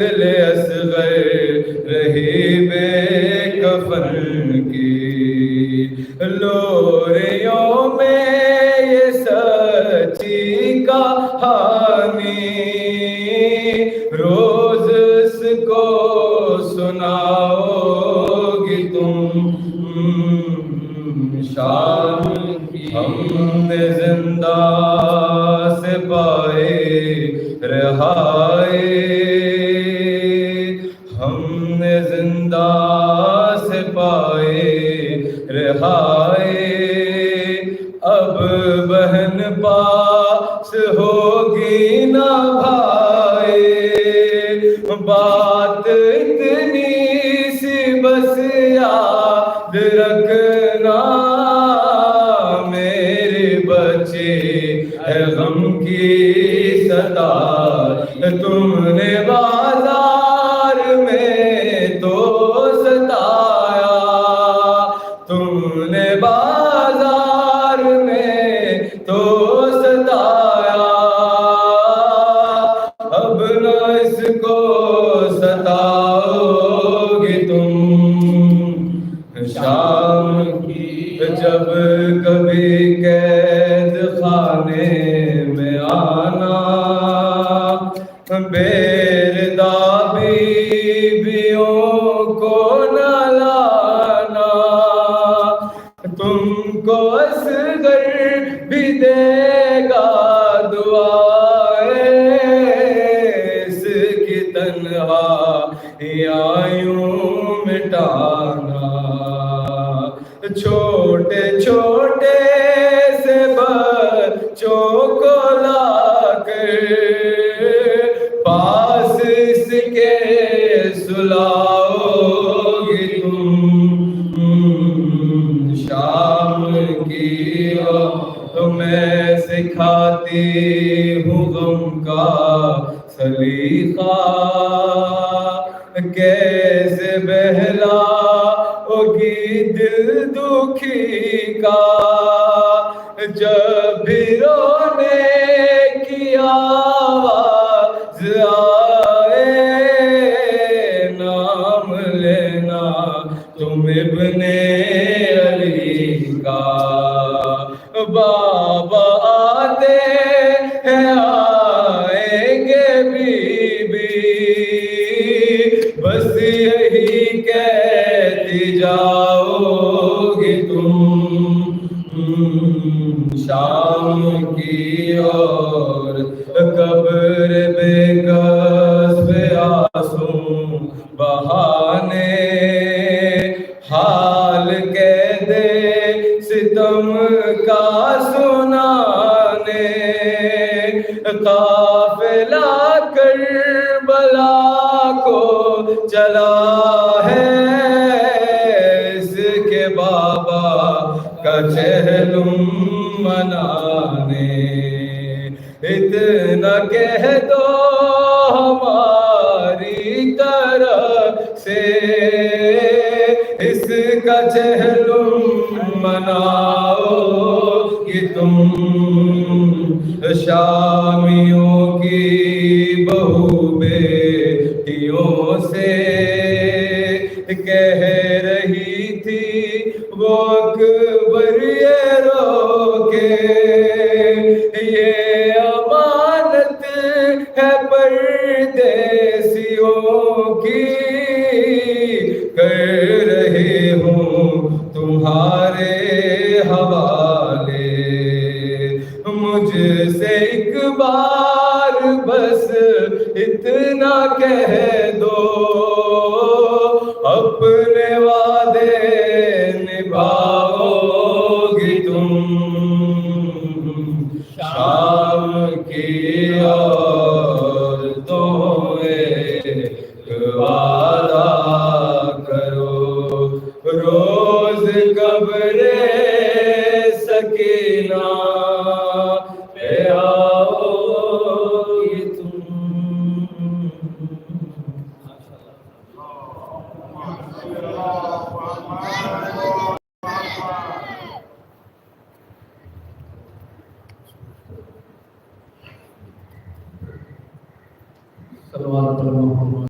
دل اصغر رہی بے کفن کی، لوریوں میں یہ سچی کہانی، روز اس کو سناؤ گی تم شام کی۔ ہم نے زندہ سے پائے رہائی، ہم نے زندہ سے پائے رہائی، اب بہن پاس ہوگی نہ بھائی، بات اتنی سی بس یاد رکھنا، میرے بچے ہے غم کی ستار، تم نے بازار میں تو ستایا، تم نے بازار میں تو ستایا، اب نہ اس کو ستاؤ گے تم شام کی۔ جب کبھی قید خانے میں آنا، بیردہ بیویوں کو نہ لانا، تم کو اصغر بھی دے گا دعائیں، اس کی تنہائیاں یوں مٹانا، چھوٹے چھوٹے سے بچوں کو لا کر پاس اس کے سلاؤ گی تم شام کی۔ میں سکھاتی ہوں غم کا سلیقہ، کیسے بہلاؤگی دل دکھی کا، جب بھی رونے کی آواز آئے، نام لینا تم ابن علی کا، بابا آتے ہیں آئیں گے بی بی، بس یہی کہتی جاؤ گی تم شام کی، اور قبر بے کس پہ آنسو بہانے، حال کہہ دے ستم کا سنانے، قافلہ کربلا کو چلا ہے، اس کے بابا کا چہلم منانے، اتنا کہہ دو ہماری طرف سے، اس کا چہلم مناؤ کہ تم شامیوں کی بہو بیٹیوں سے، کہہ رہی تھی وہ اکبر یہ رو کے، یہ امانت ہے پردیسیوں کی، کر رہے ہوں تمہارے حوالے، مجھ سے ایک بار بس اتنا کہہ دو